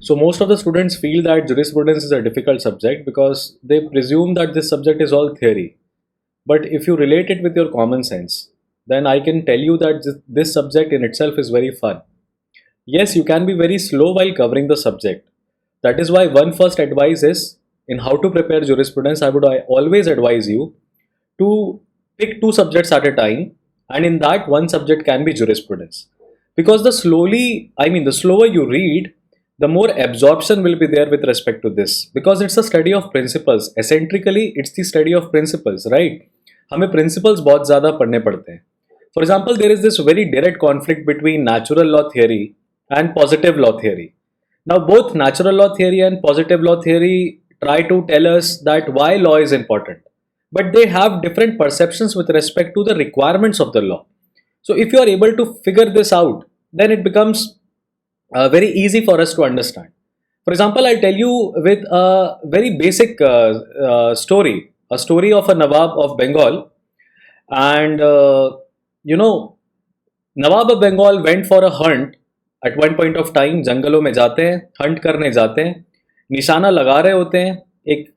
So most of the students feel that jurisprudence is a difficult subject because they presume that this subject is all theory. But if you relate it with your common sense, then I can tell you that this subject in itself is very fun. Yes, you can be very slow while covering the subject. That is why one first advice is, in how to prepare jurisprudence, I would always advise you to pick two subjects at a time, and in that one subject can be jurisprudence. Because the slower you read, the more absorption will be there with respect to this. Because it's a study of principles. Eccentrically, it's the study of principles, right? हमें principles बहुत ज़्यादा पढ़ने पड़ते हैं. For example, there is this very direct conflict between natural law theory and positive law theory. Now, both natural law theory and positive law theory try to tell us that why law is important, but they have different perceptions with respect to the requirements of the law. So, if you are able to figure this out, then it becomes very easy for us to understand. For example, I'll tell you with a very basic story, a story of a Nawab of Bengal, and Nawab of Bengal went for a hunt at one point of time. जंगलों में जाते हैं, Hunt करने जाते हैं, निशाना लगा रहे होते हैं एक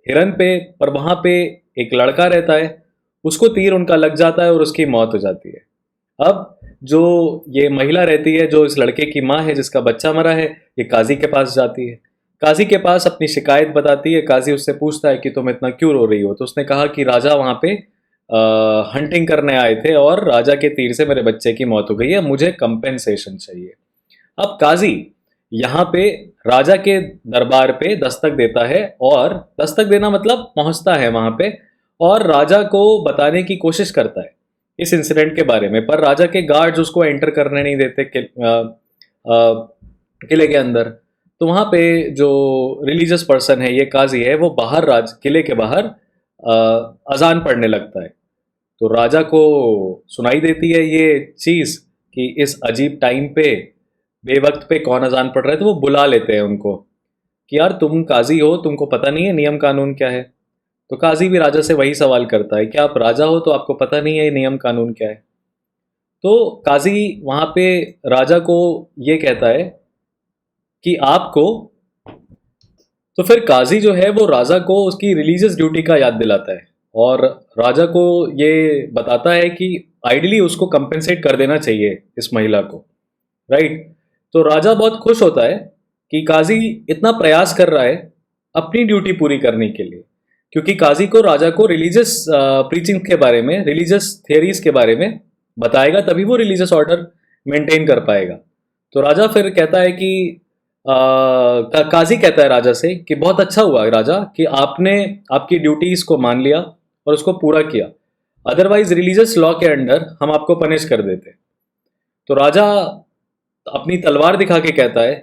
हिरन पे, पर वहाँ पे एक लड़का रहता है, उसको तीर उनका लग जाता है और उसकी मौत हो जाती है. अब जो ये महिला रहती है, जो इस लड़के की माँ है जिसका बच्चा मरा है, ये काजी के पास जाती है. काजी के पास अपनी शिकायत बताती है. काजी उससे पूछता है कि तुम इतना क्यों रो रही हो. तो उसने कहा कि राजा वहाँ पे हंटिंग करने आए थे और राजा के तीर से मेरे बच्चे की मौत हो गई है, मुझे कंपेंसेशन चाहिए. अब काजी यहाँ पे राजा के दरबार पे दस्तक देता है, और दस्तक देना मतलब पहुँचता है वहाँ पे और राजा को बताने की कोशिश करता है इस इंसिडेंट के बारे में. पर राजा के गार्ड्स उसको एंटर करने नहीं देते किले के अंदर. तो वहाँ पे जो रिलीजियस पर्सन है, ये काजी है, वो बाहर किले के बाहर अजान पढ़ने लगता है. तो राजा को सुनाई देती है ये चीज़ कि इस अजीब टाइम पे बेवक्त पे कौन अजान पढ़ रहा है. तो वो बुला लेते हैं उनको कि यार तुम काजी हो, तुमको पता नहीं है नियम कानून क्या है. तो काजी भी राजा से वही सवाल करता है कि आप राजा हो तो आपको पता नहीं है नियम कानून क्या है. तो काजी वहाँ पे राजा को ये कहता है कि आपको, तो फिर काजी जो है वो राजा को उसकी रिलीजियस ड्यूटी का याद दिलाता है और राजा को ये बताता है कि आइडियली उसको कंपेंसेट कर देना चाहिए इस महिला को, राइट. तो राजा बहुत खुश होता है कि काजी इतना प्रयास कर रहा है अपनी ड्यूटी पूरी करने के लिए, क्योंकि काजी को राजा को रिलीजियस प्रीचिंग के बारे में, रिलीजियस थियरीज के बारे में बताएगा, तभी वो रिलीजियस ऑर्डर मेंटेन कर पाएगा. तो राजा फिर कहता है कि काजी कहता है राजा से कि बहुत अच्छा हुआ राजा कि आपने आपकी ड्यूटीज को मान लिया और उसको पूरा किया, अदरवाइज रिलीजियस लॉ के अंडर हम आपको पनिश कर देते. तो राजा अपनी तलवार दिखा के कहता है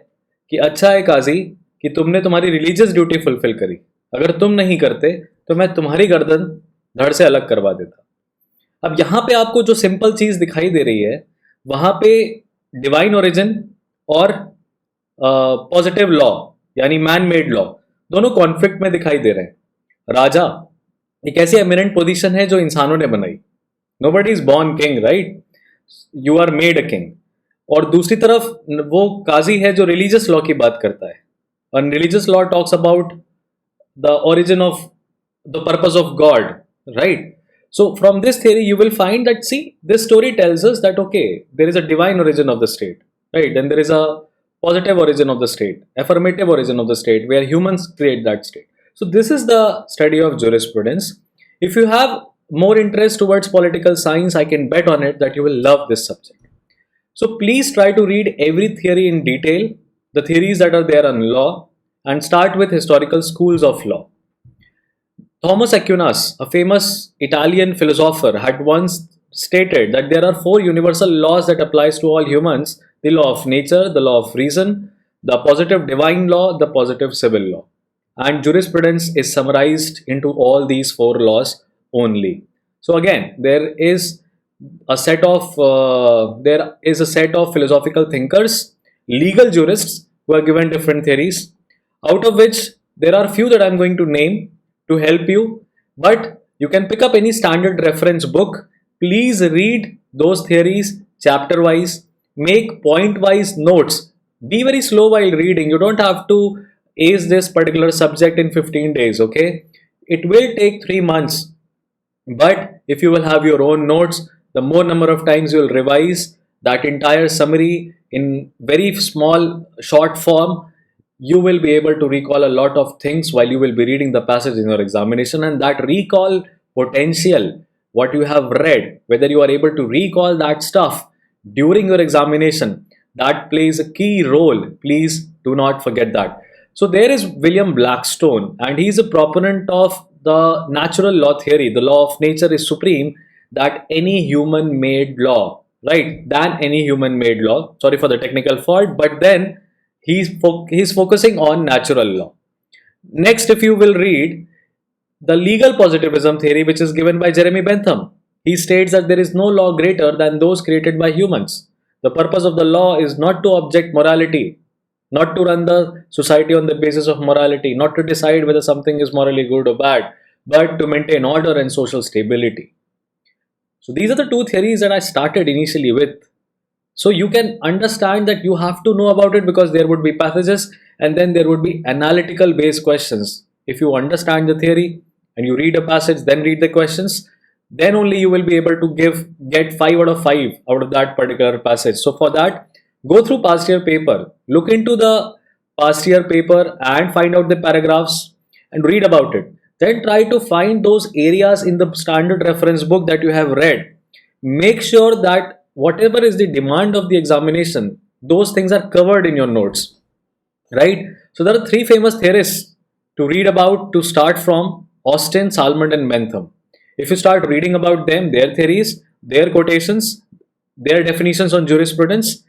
कि अच्छा है काजी कि तुमने तुम्हारी रिलीजियस ड्यूटी फुलफिल करी, अगर तुम नहीं करते तो मैं तुम्हारी गर्दन धड़ से अलग करवा देता. अब यहाँ पे आपको जो सिंपल चीज़ दिखाई दे रही है, वहाँ पे डिवाइन ओरिजिन और पॉजिटिव लॉ यानी मैन मेड लॉ दोनों कॉन्फ्लिक्ट में दिखाई दे रहे हैं. राजा एक ऐसी एमिनेंट पोजीशन है जो इंसानों ने बनाई. Nobody is born king, right, you are made a king. और दूसरी तरफ वो काजी है जो रिलीजियस लॉ की बात करता है, और religious law talks about the origin of the purpose of God, right. So from this theory you will find that, see, this story tells us that okay, there is a divine origin of the state, right, and there is a positive origin of the state, affirmative origin of the state, where humans create that state. So this is the study of jurisprudence. If you have more interest towards political science, I can bet on it that you will love this subject. So please try to read every theory in detail, the theories that are there on law, and start with historical schools of law. Thomas Aquinas, a famous Italian philosopher, had once stated that there are 4 universal laws that applies to all humans: the law of nature, the law of reason, the positive divine law, the positive civil law. And jurisprudence is summarized into all these 4 laws only. So again, there is a set of philosophical thinkers, legal jurists, who are given different theories, out of which there are few that I am going to name to help you, but you can pick up any standard reference book. Please read those theories chapter wise, make point wise notes Be very slow while reading. You don't have to ace this particular subject in 15 days, okay? It will take 3 months, but if you will have your own notes, the more number of times you will revise that entire summary in very small short form, you will be able to recall a lot of things while you will be reading the passage in your examination. And that recall potential, what you have read, whether you are able to recall that stuff during your examination, that plays a key role. Please do not forget that. So there is William Blackstone, and he is a proponent of the natural law theory. The law of nature is supreme, that any human made law, right, than any human made law. Sorry for the technical fault, but then he's focusing on natural law. Next, if you will read the legal positivism theory, which is given by Jeremy Bentham, he states that there is no law greater than those created by humans. The purpose of the law is not to object morality, not to run the society on the basis of morality, not to decide whether something is morally good or bad, but to maintain order and social stability. So these are the two theories that I started initially with. So you can understand that you have to know about it, because there would be passages and then there would be analytical based questions. If you understand the theory and you read a passage, then read the questions, then only you will be able to get 5 out of 5 out of that particular passage. So for that, go through past year paper, look into the past year paper and find out the paragraphs and read about it. Then try to find those areas in the standard reference book that you have read. Make sure that whatever is the demand of the examination, those things are covered in your notes, right? So there are 3 famous theorists to read about to start from: Austin, Salmond and Bentham. If you start reading about them, their theories, their quotations, their definitions on jurisprudence,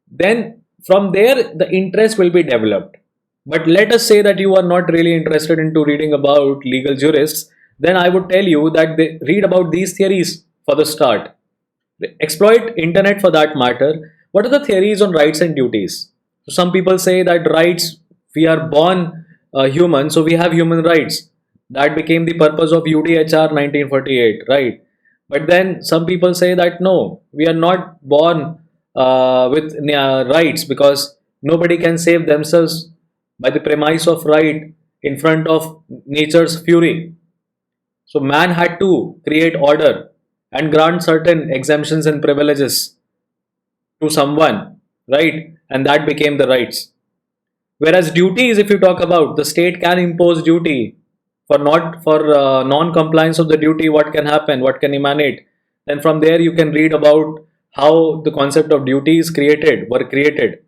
then from there the interest will be developed. But let us say that you are not really interested into reading about legal jurists, then I would tell you that they read about these theories for the start. Exploit internet for that matter. What are the theories on rights and duties? So some people say that rights, we are born human, so we have human rights. That became the purpose of UDHR 1948, right? But then some people say that no, we are not born with rights, because nobody can save themselves by the premise of right in front of nature's fury. So man had to create order and grant certain exemptions and privileges to someone, right? And that became the rights. Whereas duties, if you talk about, the state can impose duty for not for non-compliance of the duty. What can happen? What can emanate? Then from there you can read about how the concept of duties were created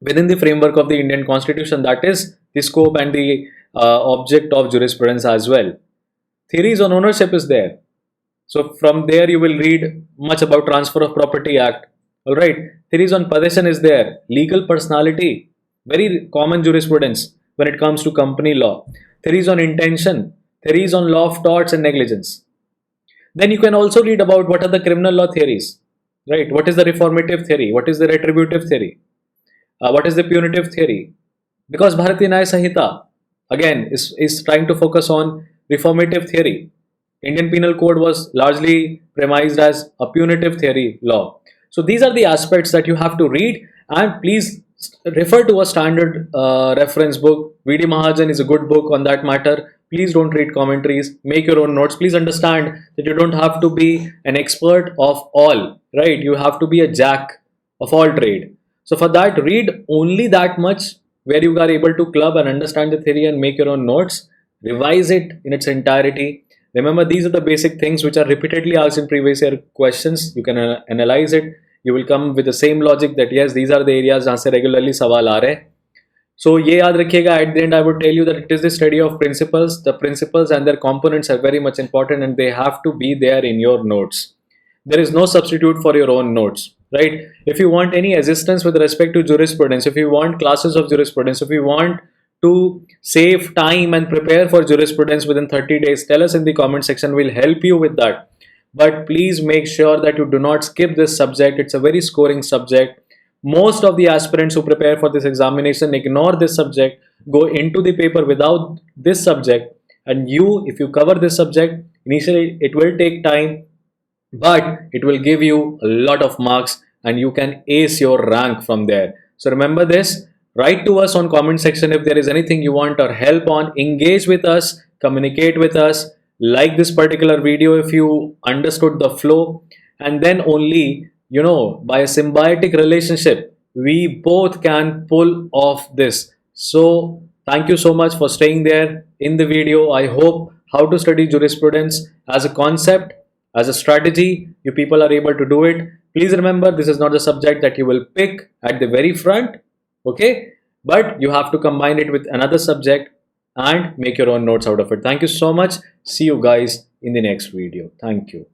within the framework of the Indian Constitution. That is the scope and the object of jurisprudence as well. Theories on ownership is there. So from there you will read much about Transfer of Property Act. All right. Theories on possession is there. Legal personality, very common jurisprudence when it comes to company law. Theories on intention. Theories on law of torts and negligence. Then you can also read about what are the criminal law theories. Right. What is the reformative theory? What is the retributive theory? What is the punitive theory? Because Bharatiya Nyaya Sanhita again is trying to focus on reformative theory. Indian Penal Code was largely premised as a punitive theory law. So these are the aspects that you have to read, and please refer to a standard reference book. V.D. Mahajan is a good book on that matter. Please don't read commentaries, make your own notes. Please understand that you don't have to be an expert of all, right? You have to be a jack of all trade. So for that, read only that much where you are able to club and understand the theory and make your own notes. Revise it in its entirety. Remember, these are the basic things which are repeatedly asked in previous year questions. You can analyze it. You will come with the same logic that yes, these are the areas जहाँ से regularly सवाल आ रहे हैं. So ये याद रखिएगा. At the end, I would tell you that it is the study of principles. The principles and their components are very much important, and they have to be there in your notes. There is no substitute for your own notes, right? If you want any assistance with respect to jurisprudence, if you want classes of jurisprudence, if you want to save time and prepare for jurisprudence within 30 days, tell us in the comment section. We'll help you with that. But please make sure that you do not skip this subject. It's a very scoring subject. Most of the aspirants who prepare for this examination ignore this subject, go into the paper without this subject. And if you cover this subject, initially it will take time, but it will give you a lot of marks and you can ace your rank from there. So remember this, write to us on comment section if there is anything you want our help on, engage with us, communicate with us, like this particular video if you understood the flow, and then only, by a symbiotic relationship, we both can pull off this. So thank you so much for staying there in the video. I hope how to study jurisprudence as a concept, as a strategy, you people are able to do it. Please remember, this is not a subject that you will pick at the very front, okay? But you have to combine it with another subject and make your own notes out of it. Thank you so much. See you guys in the next video. Thank you.